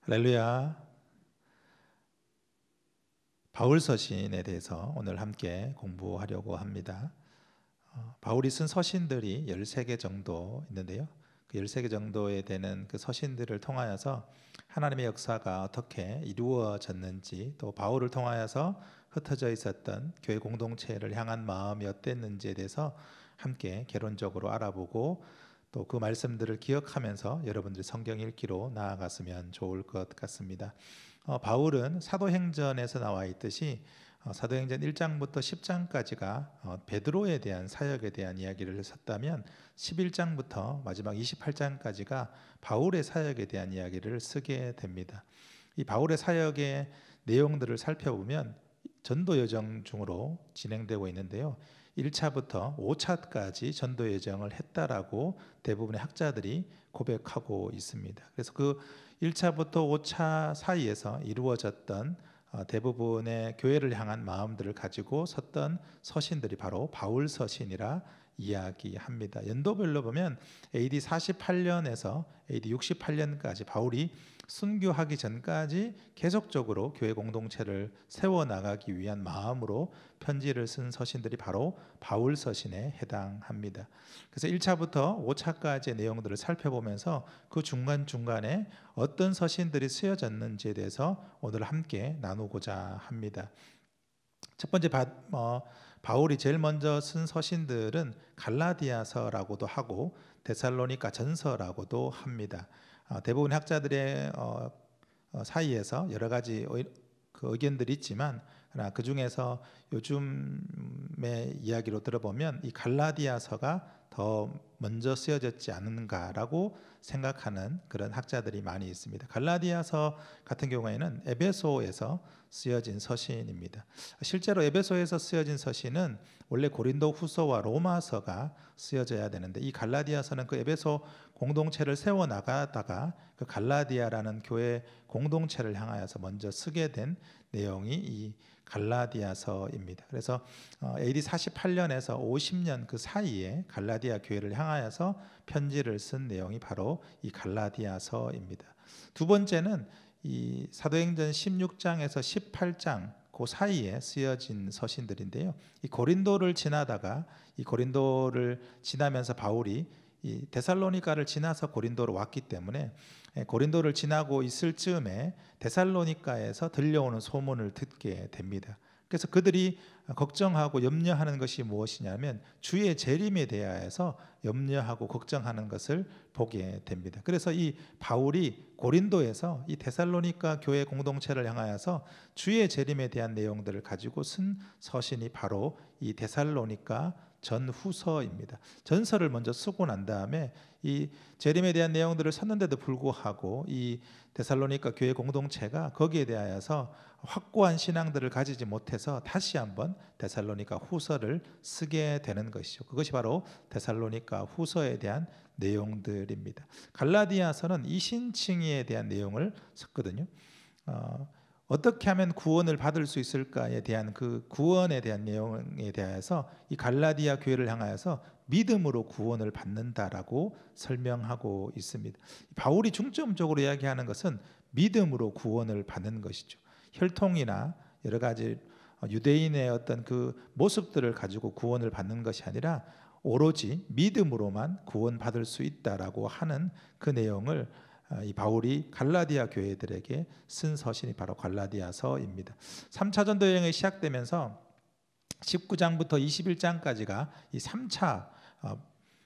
할렐루야. 바울 서신에 대해서 오늘 함께 공부하려고 합니다. 바울이 쓴 서신들이 13개 정도 있는데요. 그 13개 정도에 되는 그 서신들을 통하여서 하나님의 역사가 어떻게 이루어졌는지, 또 바울을 통하여서 흩어져 있었던 교회 공동체를 향한 마음이 어땠는지에 대해서 함께 개론적으로 알아보고, 또 그 말씀들을 기억하면서 여러분들이 성경 읽기로 나아갔으면 좋을 것 같습니다. 바울은 사도행전에서 나와 있듯이 사도행전 1장부터 10장까지가 베드로에 대한 사역에 대한 이야기를 썼다면, 11장부터 마지막 28장까지가 바울의 사역에 대한 이야기를 쓰게 됩니다. 이 바울의 사역의 내용들을 살펴보면 전도 여정 중으로 진행되고 있는데요, 1차부터 5차까지 전도 여정을 했다라고 대부분의 학자들이 고백하고 있습니다. 그래서 그 1차부터 5차 사이에서 이루어졌던 대부분의 교회를 향한 마음들을 가지고 썼던 서신들이 바로 바울 서신이라 이야기합니다. 연도별로 보면 AD 48년에서 AD 68년까지 바울이 순교하기 전까지 계속적으로 교회 공동체를 세워나가기 위한 마음으로 편지를 쓴 서신들이 바로 바울 서신에 해당합니다. 그래서 1차부터 5차까지의 내용들을 살펴보면서 그 중간중간에 어떤 서신들이 쓰여졌는지에 대해서 오늘 함께 나누고자 합니다. 첫 번째 바울이 제일 먼저 쓴 서신들은 갈라디아서라고도 하고 데살로니가 전서라고도 합니다. 대부분 학자들의 사이에서 여러 가지 그 의견들이 있지만, 그러나 그 중에서 요즘의 이야기로 들어보면 이 갈라디아서가 더 먼저 쓰여졌지 않은가라고 생각하는 그런 학자들이 많이 있습니다. 갈라디아서 같은 경우에는 에베소에서 쓰여진 서신입니다. 실제로 에베소에서 쓰여진 서신은 원래 고린도 후서와 로마서가 쓰여져야 되는데, 이 갈라디아서는 그 에베소 공동체를 세워나가다가 그 갈라디아라는 교회 공동체를 향하여서 먼저 쓰게 된 내용이 이 갈라디아서입니다. 그래서 AD 48년에서 50년 그 사이에 갈라디아 교회를 향하여서 편지를 쓴 내용이 바로 이 갈라디아서입니다. 두 번째는 이 사도행전 16장에서 18장 그 사이에 쓰여진 서신들인데요, 이 고린도를 지나다가 이 고린도를 지나면서 바울이 이 데살로니가를 지나서 고린도로 왔기 때문에 고린도를 지나고 있을 즈음에 데살로니가에서 들려오는 소문을 듣게 됩니다. 그래서 그들이 걱정하고 염려하는 것이 무엇이냐면 주의 재림에 대하여서 염려하고 걱정하는 것을 보게 됩니다. 그래서 이 바울이 고린도에서 이 데살로니가 교회 공동체를 향하여서 주의 재림에 대한 내용들을 가지고 쓴 서신이 바로 이 데살로니가 전후서입니다. 전서를 먼저 쓰고 난 다음에 이 재림에 대한 내용들을 썼는데도 불구하고 이 데살로니가 교회 공동체가 거기에 대하여서 확고한 신앙들을 가지지 못해서 다시 한번 데살로니가 후서를 쓰게 되는 것이죠. 그것이 바로 데살로니가 후서에 대한 내용들입니다. 갈라디아서는 이신칭의에 대한 내용을 썼거든요. 어떻게 하면 구원을 받을 수 있을까에 대한 그 구원에 대한 내용에 대해서 이 갈라디아 교회를 향하여서 믿음으로 구원을 받는다라고 설명하고 있습니다. 바울이 중점적으로 이야기하는 것은 믿음으로 구원을 받는 것이죠. 혈통이나 여러 가지 유대인의 어떤 그 모습들을 가지고 구원을 받는 것이 아니라 오로지 믿음으로만 구원받을 수 있다라고 하는 그 내용을 이 바울이 갈라디아 교회들에게 쓴 서신이 바로 갈라디아서입니다. 3차 전도 여행이 시작되면서 19장부터 21장까지가 이 3차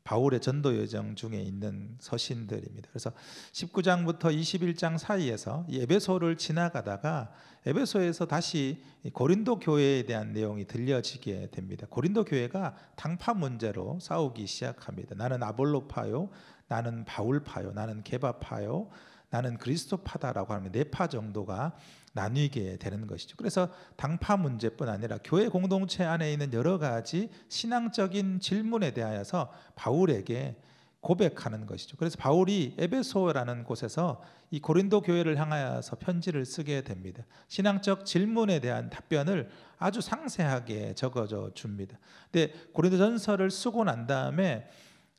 바울의 전도 여정 중에 있는 서신들입니다. 그래서 19장부터 21장 사이에서 이 에베소를 지나가다가 에베소에서 다시 고린도 교회에 대한 내용이 들려지게 됩니다. 고린도 교회가 당파 문제로 싸우기 시작합니다. 나는 아볼로파요, 나는 바울파요, 나는 게바파요, 나는 그리스도파다라고 하면 4파 정도가 나뉘게 되는 것이죠. 그래서 당파 문제뿐 아니라 교회 공동체 안에 있는 여러 가지 신앙적인 질문에 대하여서 바울에게 고백하는 것이죠. 그래서 바울이 에베소라는 곳에서 이 고린도 교회를 향하여서 편지를 쓰게 됩니다. 신앙적 질문에 대한 답변을 아주 상세하게 적어줘 줍니다. 근데 고린도전서를 쓰고 난 다음에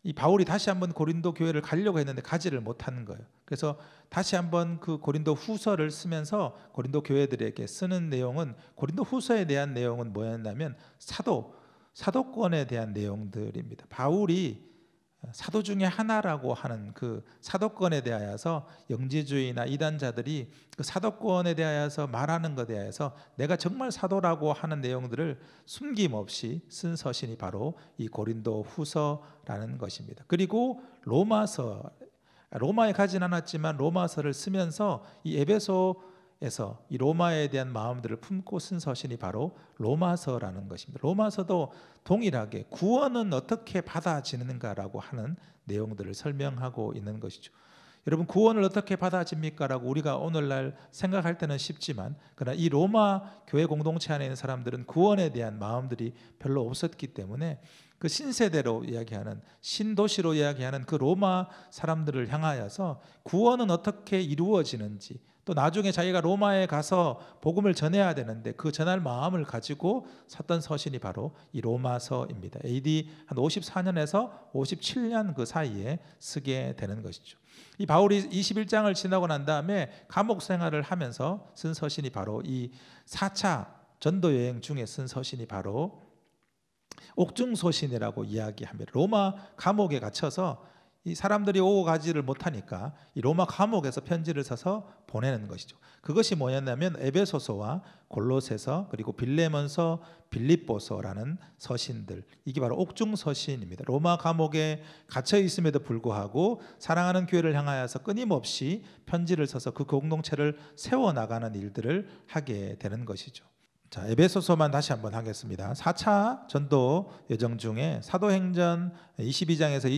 이 바울이 다시 한번 고린도 교회를 가려고 했는데 가지를 못하는 거예요. 그래서 다시 한번 그 고린도 후서를 쓰면서 고린도 교회들에게 쓰는 내용은, 고린도 후서에 대한 내용은 뭐였냐면 사도권에 대한 내용들입니다. 바울이 사도 중에 하나라고 하는 그 사도권에 대하여서 영지주의나 이단자들이 그 사도권에 대하여서 말하는 것에 대하여서 내가 정말 사도라고 하는 내용들을 숨김없이 쓴 서신이 바로 이 고린도 후서라는 것입니다. 그리고 로마에 가진 않았지만 로마서를 쓰면서 이 에베소에서 이 로마에 대한 마음들을 품고 쓴 서신이 바로 로마서라는 것입니다. 로마서도 동일하게 구원은 어떻게 받아지는가라고 하는 내용들을 설명하고 있는 것이죠. 여러분, 구원을 어떻게 받아집니까라고 우리가 오늘날 생각할 때는 쉽지만, 그러나 이 로마 교회 공동체 안에 있는 사람들은 구원에 대한 마음들이 별로 없었기 때문에 그 신세대로 이야기하는, 신도시로 이야기하는 그 로마 사람들을 향하여서 구원은 어떻게 이루어지는지, 또 나중에 자기가 로마에 가서 복음을 전해야 되는데 그 전할 마음을 가지고 썼던 서신이 바로 이 로마서입니다. AD 한 54년에서 57년 그 사이에 쓰게 되는 것이죠. 이 바울이 21장을 지나고 난 다음에 감옥 생활을 하면서 쓴 서신이 바로 이 4차 전도 여행 중에 쓴 서신이 바로 옥중서신이라고 이야기합니다. 로마 감옥에 갇혀서 이 사람들이 오고 가지를 못하니까 이 로마 감옥에서 편지를 써서 보내는 것이죠. 그것이 뭐였냐면 에베소서와 골로새서, 그리고 빌레몬서, 빌립보서라는 서신들, 이게 바로 옥중서신입니다. 로마 감옥에 갇혀 있음에도 불구하고 사랑하는 교회를 향하여서 끊임없이 편지를 써서 그 공동체를 세워나가는 일들을 하게 되는 것이죠. 자, 에베소서만 다시 한번 하겠습니다. 4차 전도 여정 중에 사도행전 22장에서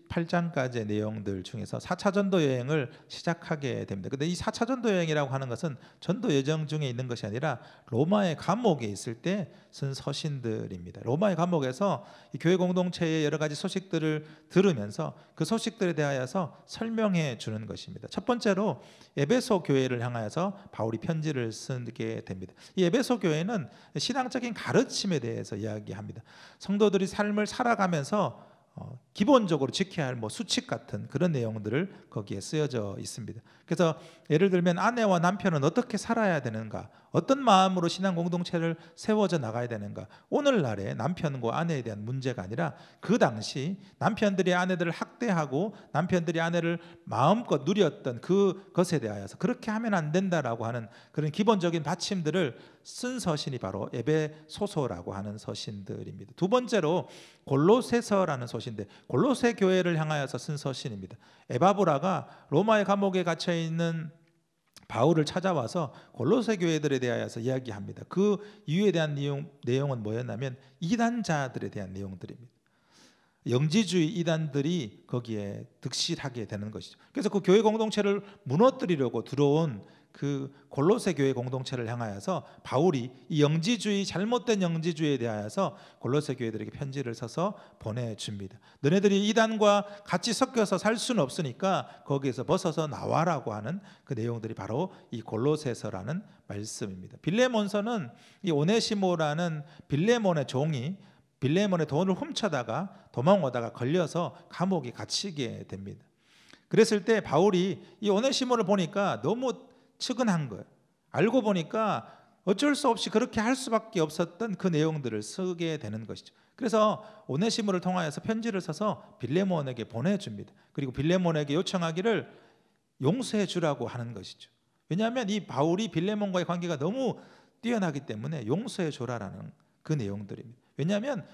28장까지의 내용들 중에서 4차 전도 여행을 시작하게 됩니다. 근데 이 4차 전도 여행이라고 하는 것은 전도 여정 중에 있는 것이 아니라 로마의 감옥에 있을 때 쓴 서신들입니다. 로마의 감옥에서 이 교회 공동체의 여러 가지 소식들을 들으면서 그 소식들에 대하여서 설명해 주는 것입니다. 첫 번째로 에베소 교회를 향하여서 바울이 편지를 쓰게 됩니다. 이 에베소 교회는 신앙적인 가르침에 대해서 이야기합니다. 성도들이 삶을 살아가면서 기본적으로 지켜야 할 수칙 같은 그런 내용들을 거기에 쓰여져 있습니다. 그래서 예를 들면 아내와 남편은 어떻게 살아야 되는가, 어떤 마음으로 신앙 공동체를 세워져 나가야 되는가. 오늘날의 남편과 아내에 대한 문제가 아니라 그 당시 남편들이 아내들을 학대하고 남편들이 아내를 마음껏 누렸던 그것에 대하여서 그렇게 하면 안 된다라고 하는 그런 기본적인 받침들을 쓴 서신이 바로 에베소서라고 하는 서신들입니다. 두 번째로 골로새서라는 서신인데, 골로새 교회를 향하여서 쓴 서신입니다. 에바브라가 로마의 감옥에 갇혀 있는 바울을 찾아와서 골로새 교회들에 대하여서 이야기합니다. 그 이유에 대한 내용은 뭐였냐면 이단자들에 대한 내용들입니다. 영지주의 이단들이 거기에 득실하게 되는 것이죠. 그래서 그 교회 공동체를 무너뜨리려고 들어온 그 골로새 교회 공동체를 향하여서 바울이 이 영지주의, 잘못된 영지주의에 대하여서 골로새 교회들에게 편지를 써서 보내줍니다. 너네들이 이단과 같이 섞여서 살 수는 없으니까 거기에서 벗어서 나와라고 하는 그 내용들이 바로 이 골로새서라는 말씀입니다. 빌레몬서는 이 오네시모라는 빌레몬의 종이 빌레몬의 돈을 훔쳐다가 도망오다가 걸려서 감옥에 갇히게 됩니다. 그랬을 때 바울이 이 오네시모를 보니까 너무 측은한 거예요. 알고 보니까 어쩔 수 없이 그렇게 할 수밖에 없었던 그 내용들을 쓰게 되는 것이죠. 그래서 오네시모를 통하여서 편지를 써서 빌레몬에게 보내줍니다. 그리고 빌레몬에게 요청하기를 용서해 주라고 하는 것이죠. 왜냐하면 이 바울이 빌레몬과의 관계가 너무 뛰어나기 때문에 용서해 줘라라는 그 내용들입니다. 왜냐하면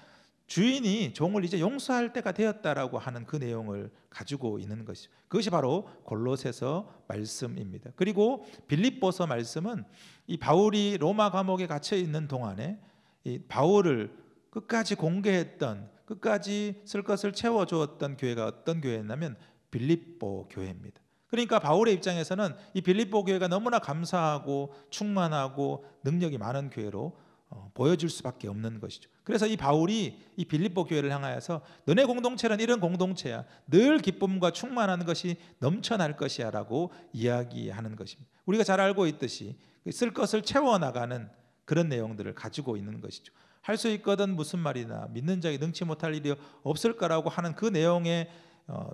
주인이 종을 이제 용서할 때가 되었다라고 하는 그 내용을 가지고 있는 것이죠. 그것이 바로 골로새서 말씀입니다. 그리고 빌립보서 말씀은 이 바울이 로마 감옥에 갇혀 있는 동안에 이 바울을 끝까지 공개했던, 끝까지 쓸 것을 채워주었던 교회가 어떤 교회였냐면 빌립보 교회입니다. 그러니까 바울의 입장에서는 이 빌립보 교회가 너무나 감사하고 충만하고 능력이 많은 교회로 보여줄 수밖에 없는 것이죠. 그래서 이 바울이 이 빌립보 교회를 향하여서 너네 공동체는 이런 공동체야, 늘 기쁨과 충만한 것이 넘쳐날 것이야 라고 이야기하는 것입니다. 우리가 잘 알고 있듯이 쓸 것을 채워나가는 그런 내용들을 가지고 있는 것이죠. 할 수 있거든 무슨 말이나 믿는 자에게 능치 못할 일이 없을 거라고 하는 그 내용의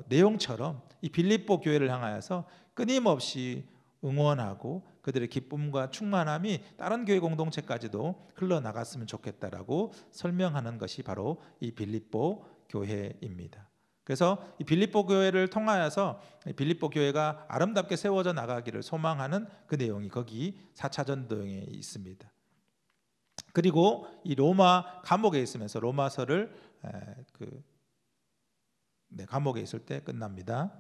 내용처럼 이 빌립보 교회를 향하여서 끊임없이 응원하고 그들의 기쁨과 충만함이 다른 교회 공동체까지도 흘러나갔으면 좋겠다라고 설명하는 것이 바로 이 빌립보 교회입니다. 그래서 이 빌립보 교회를 통하여서 빌립보 교회가 아름답게 세워져 나가기를 소망하는 그 내용이 거기 4차 전도에 있습니다. 그리고 이 로마 감옥에 있으면서 로마서를 감옥에 있을 때 끝납니다.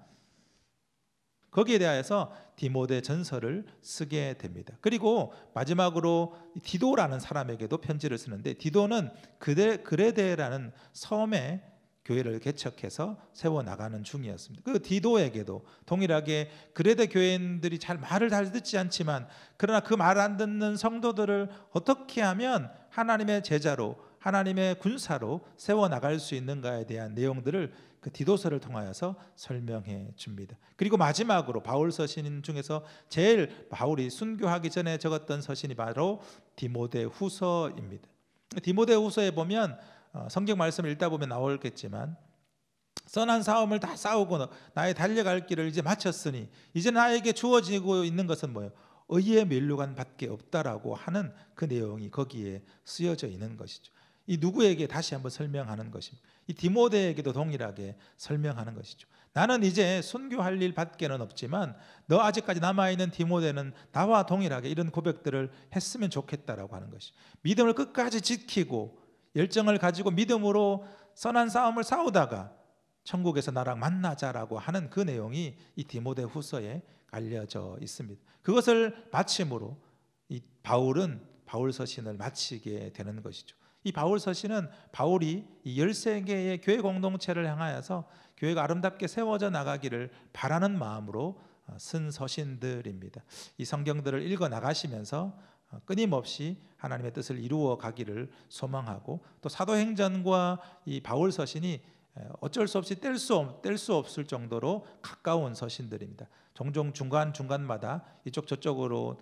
거기에 대하여서 디모데 전서를 쓰게 됩니다. 그리고 마지막으로 디도라는 사람에게도 편지를 쓰는데, 디도는 그레데라는 섬에 교회를 개척해서 세워나가는 중이었습니다. 그 디도에게도 동일하게 그레데 교인들이 말을 잘 듣지 않지만, 그러나 그 말 안 듣는 성도들을 어떻게 하면 하나님의 제자로, 하나님의 군사로 세워나갈 수 있는가에 대한 내용들을 그 디도서를 통하여서 설명해 줍니다. 그리고 마지막으로 바울 서신 중에서 제일 바울이 순교하기 전에 적었던 서신이 바로 디모데 후서입니다. 디모데 후서에 보면 성경 말씀을 읽다 보면 나오겠지만, 선한 싸움을 다 싸우고 나의 달려갈 길을 이제 마쳤으니 이제 나에게 주어지고 있는 것은 뭐예요? 의의 면류관 밖에 없다라고 하는 그 내용이 거기에 쓰여져 있는 것이죠. 이 누구에게 다시 한번 설명하는 것입니다. 이 디모데에게도 동일하게 설명하는 것이죠. 나는 이제 순교할 일 밖에는 없지만 너 아직까지 남아있는 디모데는 나와 동일하게 이런 고백들을 했으면 좋겠다라고 하는 것이죠. 믿음을 끝까지 지키고 열정을 가지고 믿음으로 선한 싸움을 싸우다가 천국에서 나랑 만나자라고 하는 그 내용이 이 디모데 후서에 알려져 있습니다. 그것을 마침으로 이 바울은 바울 서신을 마치게 되는 것이죠. 이 바울 서신은 바울이 이 13개의 교회 공동체를 향하여서 교회가 아름답게 세워져 나가기를 바라는 마음으로 쓴 서신들입니다. 이 성경들을 읽어 나가시면서 끊임없이 하나님의 뜻을 이루어 가기를 소망하고, 또 사도행전과 이 바울 서신이 어쩔 수 없이 뗄 수 없을 정도로 가까운 서신들입니다. 종종 중간마다 이쪽 저쪽으로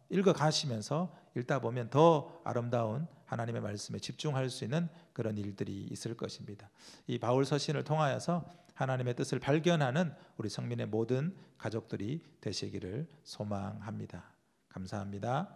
읽어 가시면서 읽다 보면 더 아름다운 하나님의 말씀에 집중할 수 있는 그런 일들이 있을 것입니다. 이 바울 서신을 통하여서 하나님의 뜻을 발견하는 우리 성민의 모든 가족들이 되시기를 소망합니다. 감사합니다.